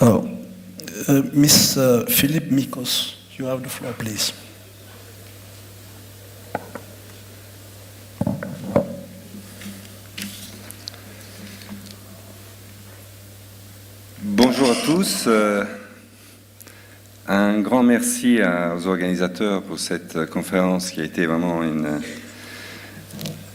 Oh, Miss Philippe Mikos, you have the floor, please. Bonjour à tous. Un grand merci aux organisateurs pour cette conférence qui a été vraiment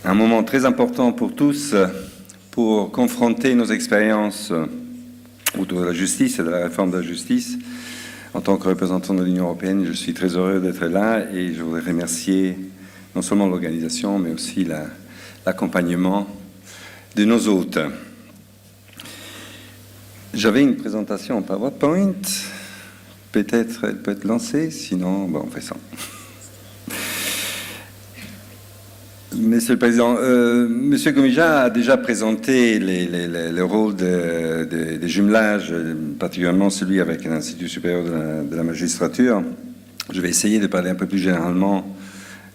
un moment très important pour tous pour confronter nos expériences autour de la justice et de la réforme de la justice. En tant que représentant de l'Union européenne, je suis très heureux d'être là et je voudrais remercier non seulement l'organisation mais aussi l'accompagnement de nos hôtes. J'avais une présentation en PowerPoint. Peut-être elle peut être lancée, sinon, bon, on fait ça. Monsieur le Président, Monsieur Gomija a déjà présenté le rôle des jumelages, particulièrement celui avec l'Institut supérieur de la magistrature. Je vais essayer de parler un peu plus généralement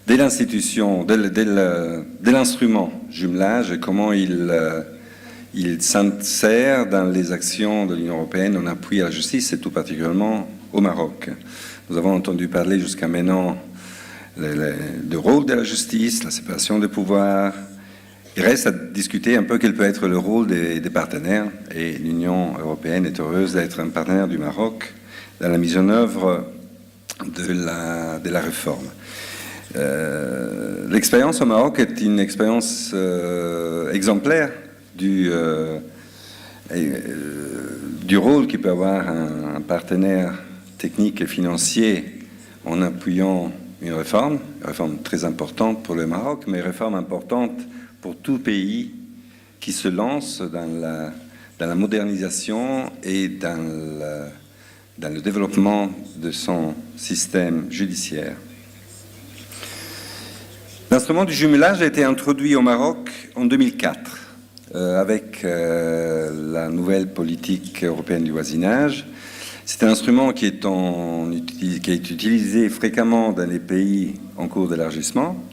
de l'institution, de l'instrument jumelage et comment il s'insère dans les actions de l'Union européenne en appui à la justice, et tout particulièrement au Maroc. Nous avons entendu parler jusqu'à maintenant du rôle de la justice, la séparation des pouvoirs. Il reste à discuter un peu quel peut être le rôle des partenaires, et l'Union européenne est heureuse d'être un partenaire du Maroc dans la mise en œuvre de la réforme. L'expérience au Maroc est une expérience exemplaire du rôle qu'il peut avoir un partenaire technique et financier en appuyant une réforme très importante pour le Maroc, mais une réforme importante pour tout pays qui se lance dans la modernisation et dans le développement de son système judiciaire. L'instrument du jumelage a été introduit au Maroc en 2004 avec la nouvelle politique européenne du voisinage. C'est un instrument qui est utilisé fréquemment dans les pays en cours d'élargissement,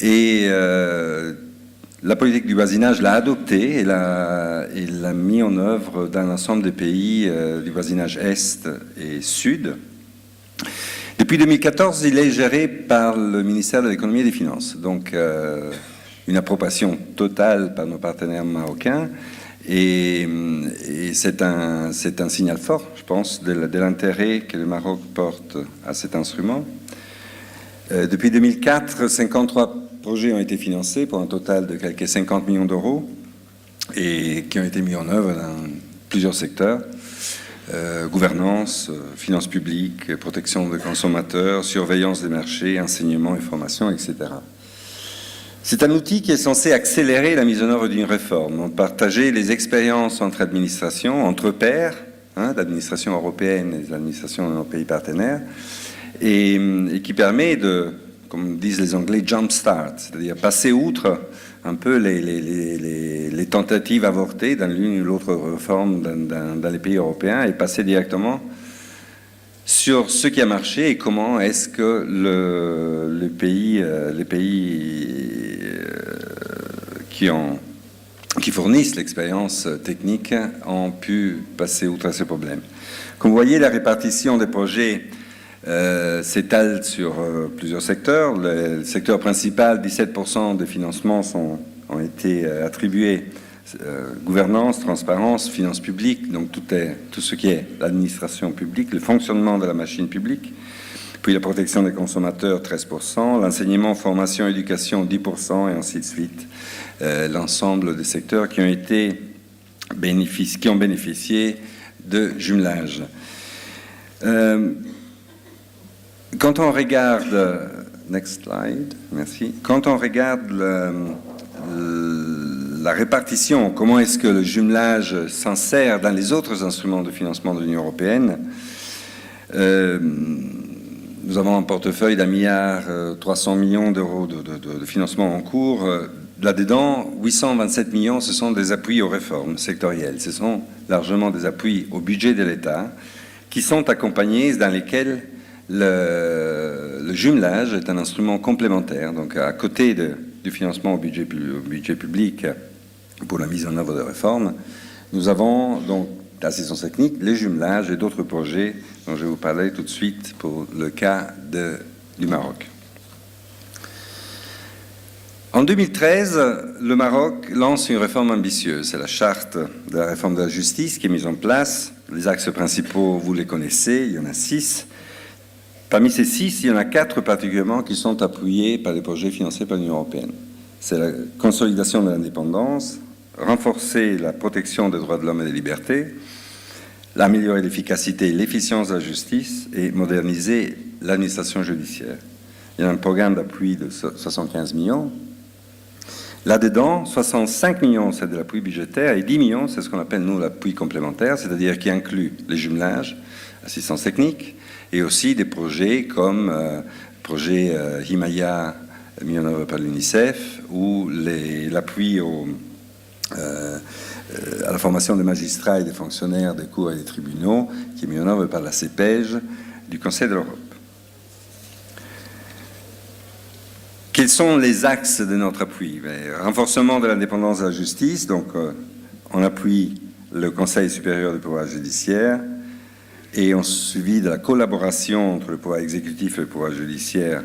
et la politique du voisinage l'a adopté et l'a mis en œuvre dans l'ensemble des pays du voisinage Est et Sud. Depuis 2014, il est géré par le ministère de l'économie et des finances, donc une approbation totale par nos partenaires marocains. Et c'est un signal fort, je pense, de l'intérêt que le Maroc porte à cet instrument. Depuis 2004, 53 projets ont été financés pour un total de quelques 50 millions d'euros et qui ont été mis en œuvre dans plusieurs secteurs. Gouvernance, finances publiques, protection des consommateurs, surveillance des marchés, enseignement et formation, etc. C'est un outil qui est censé accélérer la mise en œuvre d'une réforme, partager les expériences entre administrations, entre pairs, l'administration européenne et l'administration de nos pays partenaires, et qui permet de, comme disent les Anglais, jump start, c'est-à-dire passer outre un peu les tentatives avortées dans l'une ou l'autre réforme dans les pays européens et passer directement sur ce qui a marché et comment est-ce que les pays qui fournissent l'expérience technique ont pu passer outre à ces problèmes. Comme vous voyez, la répartition des projets s'étale sur plusieurs secteurs. Le secteur principal, 17% des financements ont été attribués gouvernance, transparence, finances publiques, donc tout ce qui est l'administration publique, le fonctionnement de la machine publique, puis la protection des consommateurs, 13%, l'enseignement, formation, éducation, 10%, et ainsi de suite. L'ensemble des secteurs qui ont bénéficié de jumelage. Quand on regarde, next slide, merci. Quand on regarde la répartition, comment est-ce que le jumelage s'insère dans les autres instruments de financement de l'Union européenne, nous avons un portefeuille d'1,3 milliard d'euros de financement en cours. Là-dedans, 827 millions, ce sont des appuis aux réformes sectorielles. Ce sont largement des appuis au budget de l'État qui sont accompagnés, dans lesquels le jumelage est un instrument complémentaire. Donc, à côté du financement au budget public pour la mise en œuvre de réformes, nous avons donc d'assistance technique, les jumelages et d'autres projets dont je vais vous parler tout de suite pour le cas du Maroc. En 2013, le Maroc lance une réforme ambitieuse. C'est la charte de la réforme de la justice qui est mise en place. Les axes principaux, vous les connaissez, il y en a 6. Parmi ces 6, il y en a 4 particulièrement qui sont appuyés par des projets financés par l'Union européenne. C'est la consolidation de l'indépendance, renforcer la protection des droits de l'homme et des libertés, améliorer l'efficacité et l'efficience de la justice et moderniser l'administration judiciaire. Il y a un programme d'appui de 75 millions. Là-dedans, 65 millions, c'est de l'appui budgétaire, et 10 millions, c'est ce qu'on appelle, nous, l'appui complémentaire, c'est-à-dire qui inclut les jumelages, assistance technique, et aussi des projets comme projet Himalaya, mis en œuvre par l'UNICEF, ou l'appui à la formation des magistrats et des fonctionnaires des cours et des tribunaux, qui est mis en œuvre par la CEPEJ du Conseil de l'Europe. Quels sont les axes de notre appui? Renforcement de l'indépendance de la justice, donc on appuie le Conseil supérieur du pouvoir judiciaire et on suivi de la collaboration entre le pouvoir exécutif et le pouvoir judiciaire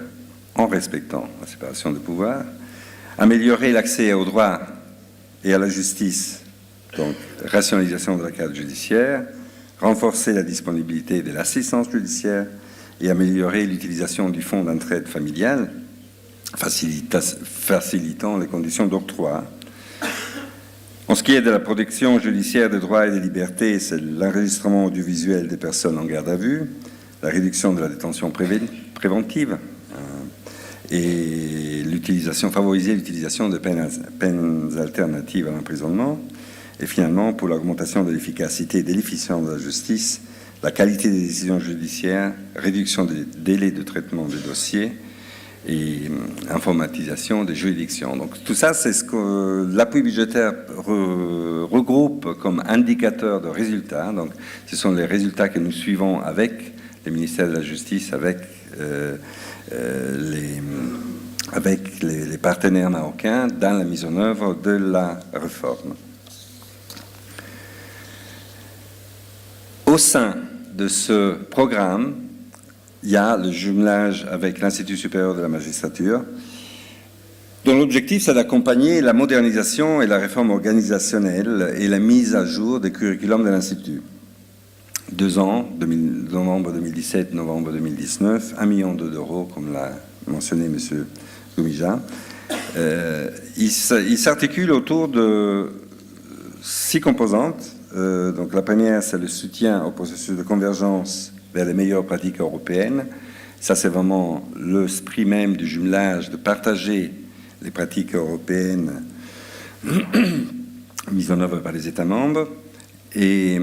en respectant la séparation des pouvoirs. Améliorer l'accès au droit et à la justice, donc rationalisation de la carte judiciaire, renforcer la disponibilité de l'assistance judiciaire et améliorer l'utilisation du fonds d'entraide familiale, facilitant les conditions d'octroi. En ce qui est de la protection judiciaire des droits et des libertés, c'est l'enregistrement audiovisuel des personnes en garde à vue, la réduction de la détention préventive et favoriser l'utilisation de peines alternatives à l'emprisonnement. Et finalement, pour l'augmentation de l'efficacité et de l'efficience de la justice, la qualité des décisions judiciaires, réduction des délais de traitement des dossiers, et informatisation des juridictions. Donc tout ça, c'est ce que l'appui budgétaire regroupe comme indicateur de résultats. Donc ce sont les résultats que nous suivons avec les ministères de la Justice, avec les partenaires marocains dans la mise en œuvre de la réforme. Au sein de ce programme, il y a le jumelage avec l'Institut supérieur de la magistrature, dont l'objectif, c'est d'accompagner la modernisation et la réforme organisationnelle et la mise à jour des curriculums de l'Institut. 2 ans, novembre 2017, novembre 2019, 1 million d'euros, comme l'a mentionné M. Goumija. Il s'articule autour de 6 composantes. Donc la première, c'est le soutien au processus de convergence vers les meilleures pratiques européennes. Ça, c'est vraiment l'esprit même du jumelage, de partager les pratiques européennes mises en œuvre par les États membres, et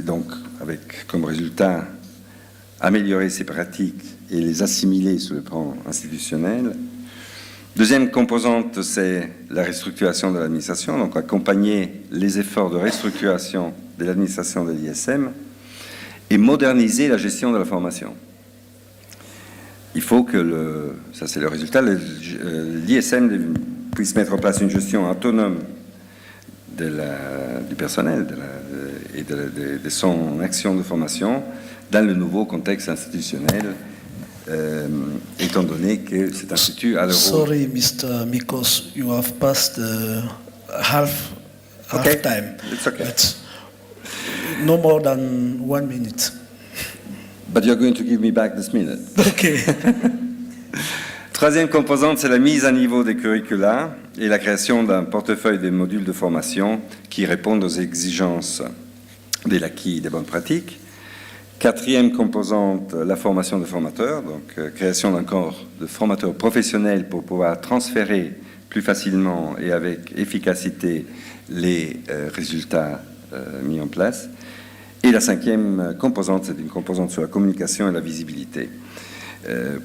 donc avec comme résultat améliorer ces pratiques et les assimiler sur le plan institutionnel. Deuxième composante, c'est la restructuration de l'administration, donc accompagner les efforts de restructuration de l'administration de l'ISM, et moderniser la gestion de la formation. Il faut que ça c'est le résultat, l'ISM puisse mettre en place une gestion autonome du personnel et de son action de formation dans le nouveau contexte institutionnel, étant donné que cet institut a le rôle... Sorry, Mr. Mikos, you have passed half time. It's okay. But no more than 1 minute. But you're going to give me back this minute. Okay. Troisième composante, c'est la mise à niveau des curricula et la création d'un portefeuille de modules de formation qui répondent aux exigences de l'acquis et des bonnes pratiques. Quatrième composante, la formation de formateurs, donc création d'un corps de formateurs professionnels pour pouvoir transférer plus facilement et avec efficacité les résultats mis en place. Et la cinquième composante, c'est une composante sur la communication et la visibilité,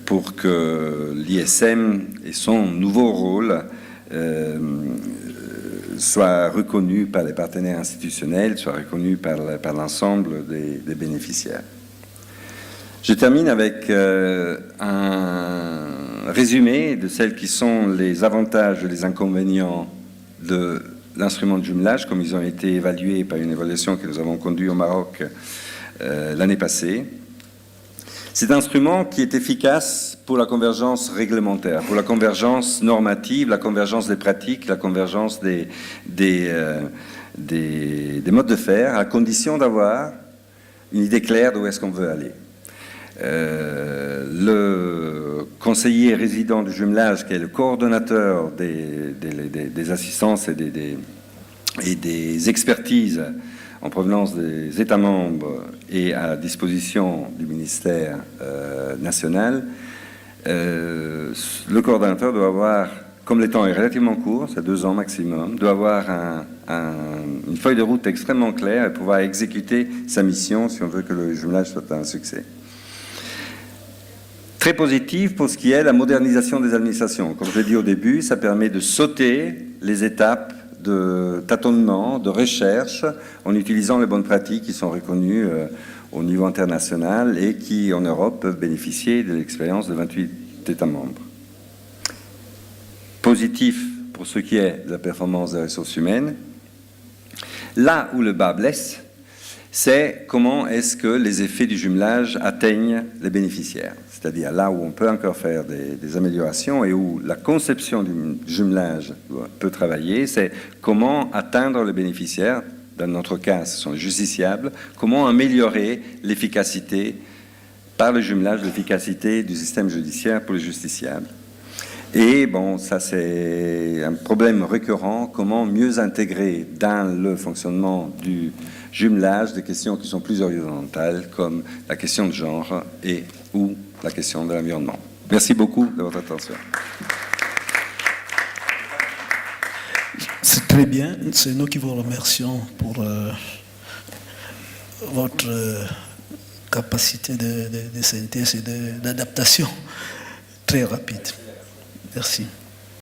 pour que l'ISM et son nouveau rôle soient reconnus par les partenaires institutionnels, soient reconnus par l'ensemble des bénéficiaires. Je termine avec un résumé de celles qui sont les avantages et les inconvénients de l'instrument de jumelage, comme ils ont été évalués par une évaluation que nous avons conduite au Maroc l'année passée. C'est un instrument qui est efficace pour la convergence réglementaire, pour la convergence normative, la convergence des pratiques, la convergence des modes de faire, à condition d'avoir une idée claire d'où est-ce qu'on veut aller. Le conseiller résident du jumelage, qui est le coordonnateur des assistances et des expertises en provenance des États membres et à disposition du ministère national, le coordonnateur doit avoir, comme le temps est relativement court, c'est 2 ans maximum, doit avoir une feuille de route extrêmement claire et pouvoir exécuter sa mission si on veut que le jumelage soit un succès. Très positif pour ce qui est la modernisation des administrations. Comme je l'ai dit au début, ça permet de sauter les étapes de tâtonnement, de recherche, en utilisant les bonnes pratiques qui sont reconnues au niveau international et qui, en Europe, peuvent bénéficier de l'expérience de 28 États membres. Positif pour ce qui est de la performance des ressources humaines. Là où le bas blesse, c'est comment est-ce que les effets du jumelage atteignent les bénéficiaires. C'est-à-dire là où on peut encore faire des améliorations et où la conception du jumelage peut travailler, c'est comment atteindre les bénéficiaires. Dans notre cas, ce sont les justiciables. Comment améliorer l'efficacité, par le jumelage, l'efficacité du système judiciaire pour les justiciables. Et bon, ça c'est un problème récurrent, comment mieux intégrer dans le fonctionnement du jumelage des questions qui sont plus horizontales, comme la question de genre et ou la question de l'environnement. Merci beaucoup de votre attention. C'est très bien, c'est nous qui vous remercions pour votre capacité de synthèse et d'adaptation très rapide. Merci.